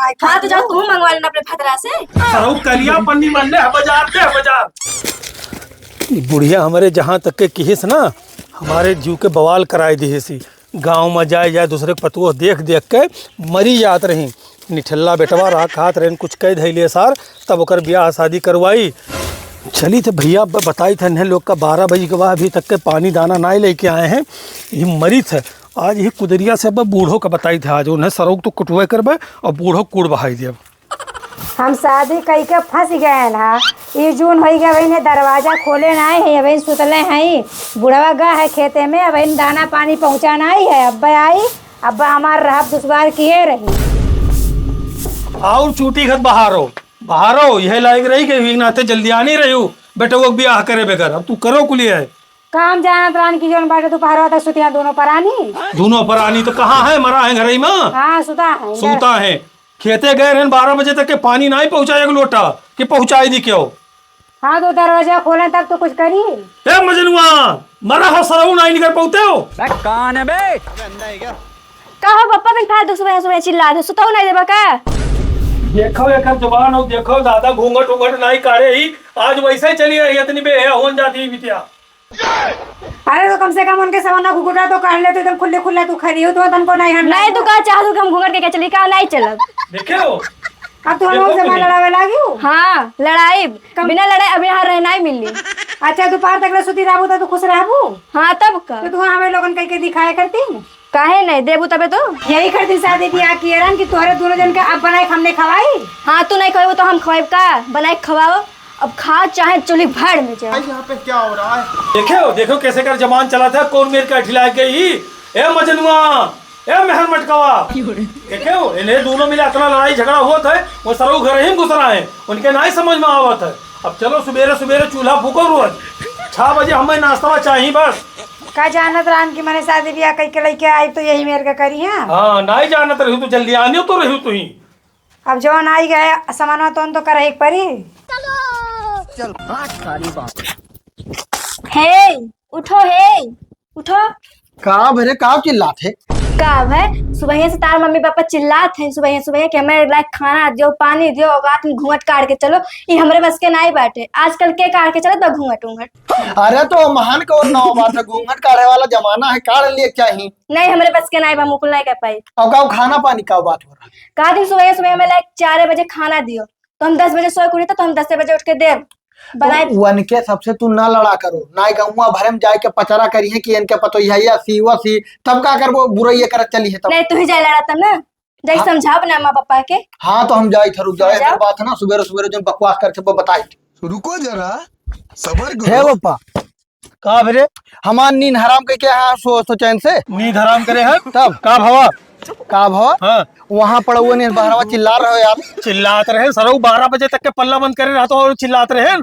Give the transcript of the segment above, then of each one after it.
बनाए। हाँ तो जाओ तुम मंगवा लेना अपने भद्रा से। सरऊ कलिया पन्नी मन ले बाजार पे बाजार। बुढ़िया हमारे जहाँ तक के किहिस ना हमारे जीव के बवाल कराए दी सी। गाँव में जाए दूसरे के पतुओ देख देख के मरी जात रही। निठल्ला बेटवा रहा खात रहे कुछ कह धैले सार तब ओकर ब्याह शादी करवाई। चली तो भैया बताई था इन्हें लोग का 12 बजे के बाद अभी तक के पानी दाना ना लेके आए हैं। ये मरी थे आज ही कुदरिया से अब बूढ़ों का बताई था आज उन्हें सरोग तो कुटवे करबे और बूढ़ों कूड़ बहाई दे। हम शादी कई के फंस गए ना। ये जून हो गया वही दरवाजा खोले ना है वही सुतले हैं। बुढ़वा गा है खेते में वही दाना पानी पहुँचाना ही है। अब्बा आई अब्बा हमार रहा दुश्वार किए रही। और चूटी खत बहारो यह लायक रही कि नाते जल्दी आ नहीं रही हूँ बेटे वो ब्याह करे बेकर। अब तू करो कुलिया है काम जाना प्राण की जोन बाटे दोपहर तक सुतिया दोनों परानी तो कहाँ है मरा है घर में। हाँ सुता है खेते गए रहन 12 बजे तक के पानी नहीं पहुँचाए लोटा कि पहुँचाई दी क्यों। हाँ तो दरवाजा खोले तब तो कुछ करिए। मजनुआ मरा हो सरऊ नहीं निकल पाते हो कौन है बे कहो पप्पा बिन फालतू सुबह सुबह चिल्ला दो सुताओ नहीं देबा का। देखो एक जवान हो देखो दादा घूंघट उंघट नहीं कारे ही आज वैसे ही चली रही इतनी बे होन जाती बिटिया। अरे तो कम से कम उनके सवाना घुघुटा तो काट लेते तुम खुले खुले तू खरी हो तो तनको नहीं हम नहीं तो का चाह दो हम घूंघट के क्या चली का नहीं चलब। देखे हो अब तो हम से लड़ावे लागी हो। हाँ लड़ाई बिना लड़ाई अब यहाँ रहना ही मिली। अच्छा दोपहर तक ले सुती रहबू तो खुश रहबू। हाँ तब का तो तू हमें लोगन कह के दिखाया करती काहे नहीं देबू तबे तो यही करती शादी ब्याह किए रन कि तोहरे दोनों जन के अब बनाए हमने खवाई। हाँ तू नहीं खवाबू तो हम खवाब का बनाए खवाओ अब खा चाहे चुली भाड़ में जाओ। यहाँ पे क्या हो रहा है देखो कैसे कर जमान चला था कौन मेरे का ठिला गई। ए मजनुआ ए मेहर मटकावा देखो इन्हें दोनों मिले इतना लड़ाई झगड़ा हुआ था वो सरऊ घर ही घुस रहा है उनके नहीं समझ में आवत है। अब चलो सवेरे सवेरे चूल्हा फूको रोज 6 बजे हमें नाश्ता चाहिए बस। का जानत रान की मैंने शादी ब्याह कई के लेके आई तो यही मेरे का करी है। हाँ नहीं जानत रही तो जल्दी आनी तो रही तू ही। अब जवान आई गए समाना तो करे एक परी। हे उठो का भरे का चिल्लात है का है सुबह से तार मम्मी पापा चिल्लात है सुबह कि हमें लाइक खाना दियो पानी दियो रात में घूंघट काट के चलो। ये हमरे बस के नहीं बाटे आजकल के काट के चलो तो घूंघट उंघट। अरे तो महान को ना बात है घूंघट काढ़े वाला जमाना है काढ़ लिए चाहिए नहीं हमरे बस के नहीं बा मुकुल नहीं कर पाई। अब का खाना पानी का बात हो रहा है। कहा थी सुबह हमें लाइक 4 बजे खाना दियो तो हम 10 बजे सोए कुड़ी तो हम 10 बजे उठ के देव बनाए। तो वन के सबसे तू ना लड़ा करो ना गौवा भरे में जाए के पचरा करिए कि इनके पतो यही सी तब का कर वो बुराई कर चली है तब नहीं तू ही जाए लड़ा तब ना जाए हाँ। समझाओ अपने माँ पापा के। हाँ तो हम जाए थे रुक जाए बात है ना सवेरे सवेरे जो बकवास करके वो बताई रुको जरा सबर है करो। पप्पा का भरे हमार नींद हराम करके यहाँ सो चैन से नींद हराम करे है तब का भवा का भवा हाँ वहाँ पड़ा हुआ नहीं बहरवा चिल्ला रहे हो यार। चिल्लात रहे सरऊ 12 बजे तक के पल्ला बंद करे रहा तो और चिल्लात रहे।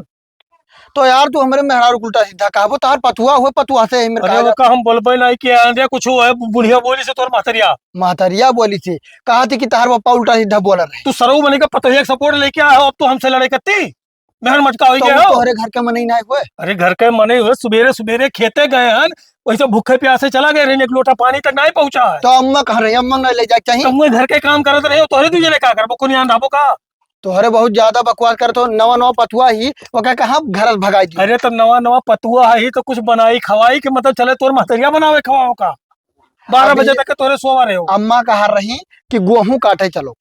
तो यार तू हमारे मेहरारू उल्टा सीधा कहा तार पतुआ हुए पतुआ से ही मेरे अरे का हम बोलबे नहीं कि आंधे कुछ है बुढ़िया बोली से तोर मातरिया महतरिया बोली थी कहा थी कि तार पप्पा उल्टा सीधा बोल रहे तू सरऊ बने का पतोहिया सपोर्ट लेके आया हो अब तो हमसे लड़ाई करती मेहर मटका हो तो गया हो। तोहरे घर के मन ही नहीं हुए। अरे घर के मने हुए सवेरे खेते गए हैं वैसे भूखे प्यासे चला गए रहने एक लोटा पानी तक नहीं पहुंचा है। तो अम्मा कह रही अम्मा नहीं ले जाए चाहिए तुम घर के काम करते रहे हो तोहरे तुझे क्या करबो कोनी आंधाबो का तोहरे बहुत ज्यादा बकवास कर तो नवा पतुआ ही वो क्या कहा घर भगाई दी। अरे तो नवा पतुआ है तो कुछ बनाई खवाई के मतलब चले तोर महतरिया बनावे खवाओ का 12 बजे तक के तोरे सोवा रहे हो। अम्मा कहा रही कि गेहूं काटे चलो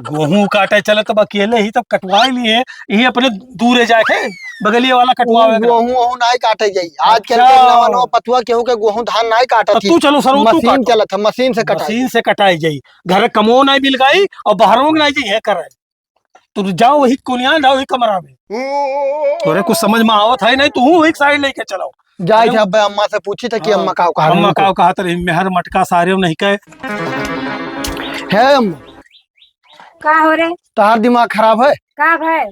गेहूं काटे चले तब अकेले ही तब कटवा लिए यही अपने दूर जाके बगलिए वाला कटवावे गेहूं नहीं काटे जाई आज के अच्छा। नवा पतुआ केहू के गेहूं धान नहीं काटे तो तू चलो सरू तू मशीन काटो। चलत मशीन से कटाई मशीन से कटाई जाई घर कमो नहीं बिल गई और बाहरों नहीं जाई है करे तू जाओ वही कुनिया जाओ वही कमरा में तोरे कुछ समझ में आवत है नहीं तू एक साइड लेके चलाओ जाए थे अब अम्मा से पूछी था कि अम्मा का कहा अम्मा का कहा तो मेहर मटका सारे नहीं कहे है अम्मा का हो रे तार दिमाग खराब है का भाई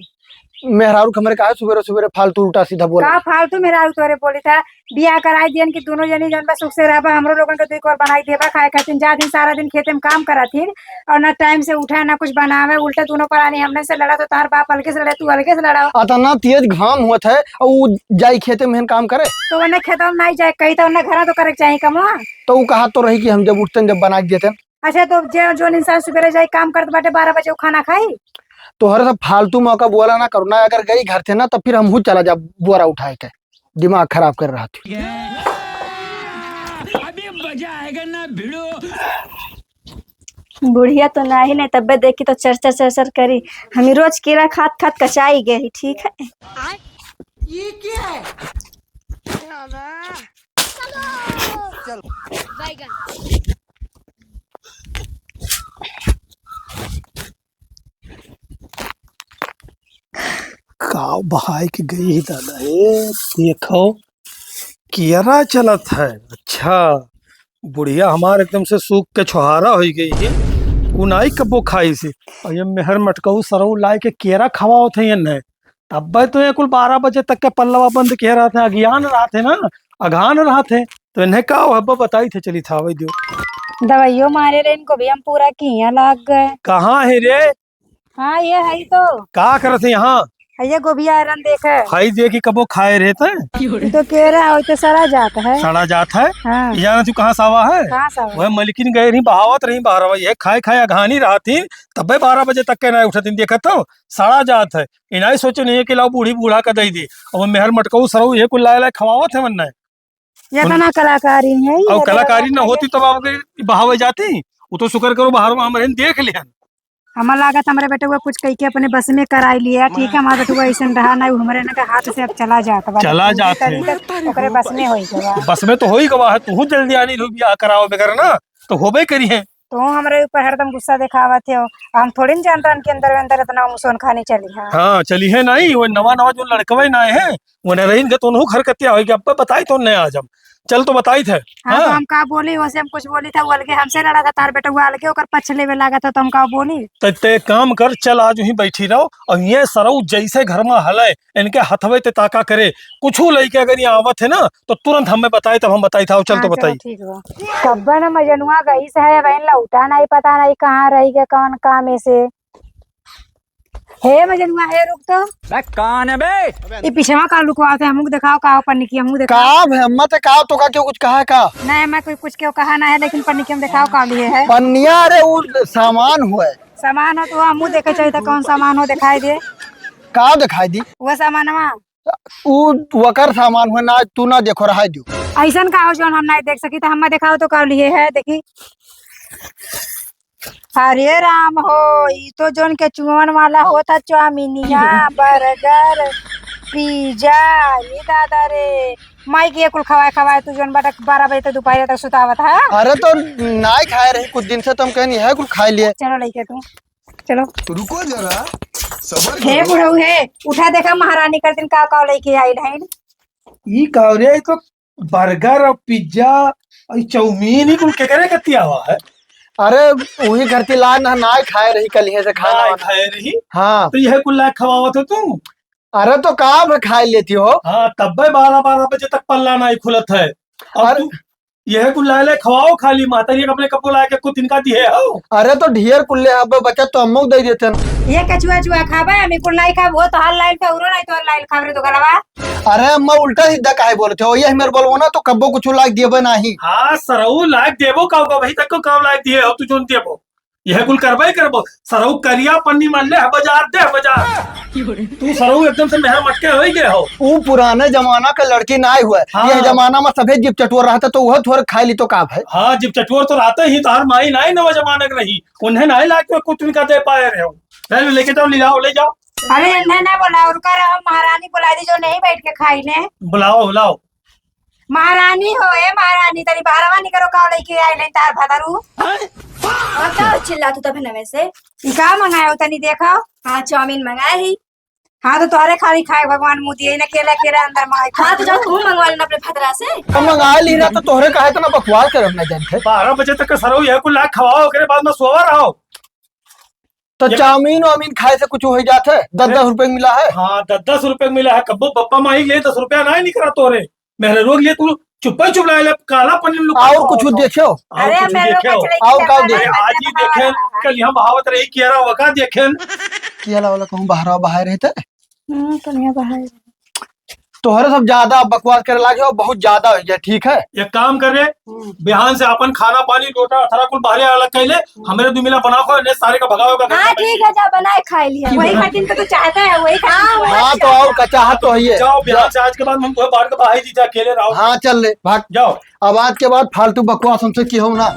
मेहरारू हमरे कहा सवेरे सवेरे फालतू उल्टा सीधा बोला का फालतू मेरा तोरे बोली था बियाह कराई दियन कि दोनों जनी जन सुख से रहबा हमरो लोगन के दुई कोर बनाई देबा खाए खातिर जा दिन सारा दिन खेते में काम कराथिन और ना टाइम से उठा ना कुछ बनावे उल्टे दोनों परानी हमने से लड़ा तो तार बाप अलगे से लड़े तू अलगे से लड़ा अतना तेज घाम हुआ था और वो जाई खेते में काम करे तो उन्हें खेतों में नहीं जाए कही तो उन्हें घर तो करे चाहिए कमवा तो वो कहा तो रही कि हम जब उठते जब बना के देते अच्छा तो जो इंसान सवेरे जाए काम करते बाटे 12 बजे वो खाना खाई। तोहरे से फालतू मौका बोला ना करो ना, अगर गई घर थे ना तो फिर हम चला जा बुआरा उठाए के, दिमाग खराब कर रहा थी। बुढ़िया तो ना ही नहीं, तब्येत देखी तो चरचर चरचर करी। हमें रोज केला खात खात कचाई गई। ठीक है का बहाई के गई ही दादा ए, देखो केरा चलत है। अच्छा बुढ़िया हमार एकदम से सूख के छुहारा हो गई है। उनाई कबो खाई से और ये मेहर मटकऊ सरऊ लाए के केरा खवाओ थे न। तब तो ये कुल 12 बजे तक के पल्लवा बंद कह रहा थे, अज्ञान रहा थे ना, अघान रहा थे। तो इन्हें का हब्बा बताई थे, चली था वही दो दवाइयों मारे रहे इनको भी हम पूरा किया लाग गए। कहाँ है रे? हाँ ये है तो का करत है यहाँ? ये गोभी आयरन देखे खाई दे कि कबो खाए रहे थे। तो कह रहा हो तो सड़ा जाता है। सड़ा जात है। हाँ जाना तू कहाँ सावा है? कहाँ सा वह मलिकिन गए रही बहावत रही बहरवा, ये खाए खाए अघानी रहा थी। तब 12 बजे तक के ना उठती देखा तो सड़ा जात है। इनाई सोचे नहीं है कि लाओ बूढ़ी बूढ़ा का दई दी और मेहर मटकऊ सरऊ ये कुल लाए लाए खवावत है वरना। ये तना कलाकारी है और कलाकारी न होती तब आप बहावे जाती। वो तो शुक्र करो बाहर हमारे देख लिया। हमारा लागत हमारे बेटे हुआ कुछ कह के अपने बस में कराई लिया। ठीक है हमारा बेटा ऐसा रहा ना हमारे ना हाथ से अब चला जाता बा। चला जात है। ओकरे बस में होई गवा। बस में तो हो ही गवा है। तू जल्दी आनी रुपया कराओ बगैर ना तो होबे करी है। तो हमारे ऊपर हरदम गुस्सा दिखावा थे। हम थोड़ी न जानता के अंदर अंदर इतना मुसोन खाने चली है। हाँ चली है नहीं, वो नवा नवा जो लड़कवे ना है वो न रही तो उन्हों घर कतिया होगी। अब बताई तो नहीं आज हम चल तो बताई थे। हाँ तो हम का बोली वैसे हम कुछ बोली था वो अलगे हमसे लड़ा था। तार बेटा हुआ अलगे ओकर पछले में लगा था तो हम का बोली। ते काम कर चल आज ही बैठी रहो और ये सरऊ जैसे घर में हले इनके हथवे ते ताका करे कुछ लइके अगर ये आवत है ना तो तुरंत हमें बताए तब हम बताई था। चल तो बताई। ठीक है कब्बा न मजनुआ गई से है बहन लौटा नहीं पता नहीं कहाँ रही के कौन काम ऐसे हे मजनुआ है। रुक तो कौन है बे? ये पीछे का लुकवाते हम दिखाओ का पन्नी की हम दिखाओ का हिम्मत है का तो का क्यों कुछ कहा है का? नहीं मैं कोई कुछ क्यों कहा ना है लेकिन पन्नी की हम दिखाओ का लिए है पन्निया अरे वो सामान हुआ सामान हो तो हम मुँह देखे चाहिए कौन सामान हो दिखाई दे। का दिखाई दी? वह सामान वो वकर सामान हुआ ना, तू ना देखो रहा दो ऐसा का हो जो हम नहीं देख सकी तो हम दिखाओ तो का लिए है देखी। हरे राम हो ये तो जोन के चुवन वाला होता चाउमीनिया बर्गर पिज्जा ये दादा रे माई के कुल खवाए खवाए तू जोन बाटा 12 बजे तक दोपहर तक सुतावत है। अरे तो नहीं खाए रही कुछ दिन से, तुम कहनी है कुछ खाई लिए। चलो लेके तू चलो रुको जरा सबर हे करो। बुढ़ऊ है उठा देखा महारानी कर दिन का लेके आई है। ये का रे तो बर्गर और पिज्जा और चाउमीन ही कुल के करे कतिया हुआ है। अरे वही घर की लान ना खाए रही कल से खाना हाँ, वाना। खाए रही हाँ तो यह कुल लायक खवावत हो तू। अरे तो का खाए लेती हो? हाँ तब 12 बजे तक पल्ला नहीं खुलत है। अब अरे- तू यह कुल लाए खवाओ खाली माता जी अपने कपो लाए के कुछ इनका दिए हो। अरे तो ढेर कुल्ले अब बच्चा तो हम दे देते न। ये कचुआ चुआ खाबा हमें कुल नहीं खाब वो तो हाल लाइल पे उरो नहीं तो लाइल खाब रे तो गलवा। अरे अम्मा उल्टा सीधा काहे बोलते हो? ये मेरे बोलबो ना तो कब्बो कुछ लाइक दिए नहीं। हाँ सरऊ लायक देबो का वही तक को काम लायक दिए हो तू जोन देबो यह कुल करबे करबो। सरऊ करिया पन्नी मान ले बाजार दे बाजार। तू सरऊ एकदम से मेहर मटके हो गए हो। वो पुराने जमाना का लड़की ना हुआ हाँ। ये जमाना में सफेद जीप चटोर रहा था तो वह थोड़ा खाई ली तो का है। हाँ जब चटोर तो रहते ही तार माई नहीं नवा जमाने के नहीं उन्हें नहीं लायक के कुछ इनका दे पाए रहे हो। ले लेके जाओ ले जाओ ले जाओ। अरे नहीं ना बोला उनका महारानी बुला दी जो नहीं बैठ के खाई ले। बुलाओ बुलाओ। महारानी हो ए महारानी तरी बारवा नहीं करो का लेके आई ले तार भदरू। और क्या चिल्ला तू तब नवे से? ई का मंगायो तनी देखो। हाँ चाउमीन मंगाया ही। हाँ तो तोरे खाली खाए भगवान मुँह दिए ना केला केला अंदर मार हाँ तो जाओ तू मंगवा लेना अपने भद्रा से। अब मंगा ली रहा तो तोहरे कहा था ना बकवास कर अपना जानते। 12 बजे तक सरऊ यह कुल लायक खवाओ के बाद में सोवा रहो। तो चाउमीन वामीन खाए से कुछ हो जाते 10-10 रुपए मिला है। हाँ 10-10 रुपए मिला है कब्बो पप्पा माही ले 10 रुपया नहीं निकला तोरे मेरे रोग लिए तू चुप्पा चुप लाए काला पनीर लुका और कुछ देखो। अरे मेरे देखे को चले आओ का देखे आज ही देखे कल यहाँ बहावत रही किया रहा वका देखे किया वाला कहूँ बाहर बाहर रहते। तो नहीं बाहर तोहरे सब ज्यादा बकवास करे लागे हो, बहुत ज्यादा हो गया, ठीक है। एक काम कर रे, बिहान से अपन खाना पानी लोटा अथरा कुल बाहर अलग कैले, हमें दो मिला बना को ने सारे का भगाओ का। हाँ ठीक है, जा बनाए खाए लिया। वही खातिर तो चाहता है, वही हाँ तो आओ, कचाहत तो है। जाओ बिहान से, आज के बाद हम बाहर का बाहर जीता अकेले रहो। हाँ चल ले भाग जाओ। अब आज के बाद फालतू बकवास हमसे की हो ना।